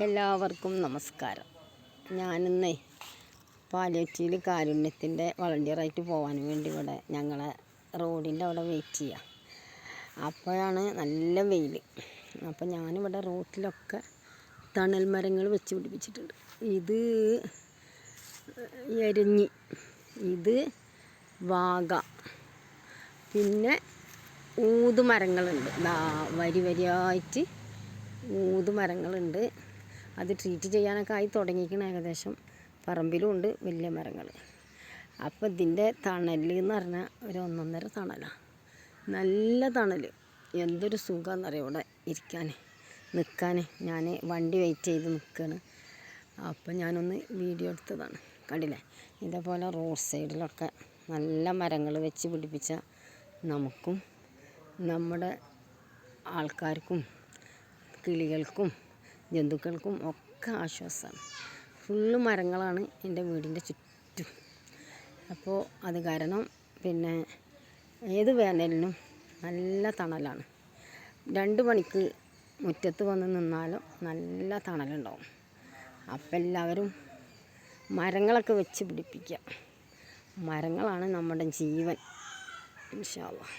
എല്ലാവർക്കും നമസ്കാരം. ഞാനിന്ന് പാലിയേറ്റീവിൽ കാരുണ്യത്തിൻ്റെ വളണ്ടിയറായിട്ട് പോകാൻ വേണ്ടി ഇവിടെ ഞങ്ങളെ റോഡിൻ്റെ അവിടെ വെയിറ്റ് ചെയ്യുക. അപ്പോഴാണ് നല്ല വെയിൽ. അപ്പോൾ ഞാനിവിടെ റോട്ടിലൊക്കെ തണൽ മരങ്ങൾ വെച്ച് പിടിപ്പിച്ചിട്ടുണ്ട്. ഇത് എരിഞ്ഞി, ഇത് വാഗ, പിന്നെ ഊതുമരങ്ങളുണ്ട്. വരി വരിയായിട്ട് ഊതുമരങ്ങളുണ്ട്. അത് ട്രീറ്റ് ചെയ്യാനൊക്കെ ആയി തുടങ്ങിയിരിക്കണം. ഏകദേശം പറമ്പിലും ഉണ്ട് വലിയ മരങ്ങൾ. അപ്പോൾ ഇതിൻ്റെ തണൽ എന്ന് പറഞ്ഞാൽ ഒരു ഒന്നൊന്നര തണലാണ്. നല്ല തണൽ. എന്തൊരു സുഖമെന്നറിയാം ഇവിടെ ഇരിക്കാൻ, നിൽക്കാൻ. ഞാൻ വണ്ടി വെയിറ്റ് ചെയ്ത് നിൽക്കുകയാണ്. അപ്പോൾ ഞാനൊന്ന് വീഡിയോ എടുത്തതാണ്. കണ്ടില്ലേ? ഇതേപോലെ റോഡ് സൈഡിലൊക്കെ നല്ല മരങ്ങൾ വെച്ച് പിടിപ്പിച്ച നമുക്കും നമ്മുടെ ആൾക്കാർക്കും കിളികൾക്കും ജന്തുക്കൾക്കും ഒക്കെ ആശ്വാസമാണ്. ഫുള്ള് മരങ്ങളാണ് എൻ്റെ വീടിൻ്റെ ചുറ്റും. അപ്പോൾ അത് കാരണം പിന്നെ ഏത് വേനലിനും നല്ല തണലാണ്. 2 മണിക്ക് മുറ്റത്ത് വന്ന് നിന്നാലും നല്ല തണലുണ്ടാവും. അപ്പം എല്ലാവരും മരങ്ങളൊക്കെ വെച്ച് പിടിപ്പിക്കുക. മരങ്ങളാണ് നമ്മുടെ ജീവൻ. ഇൻഷാ അല്ലാഹ്.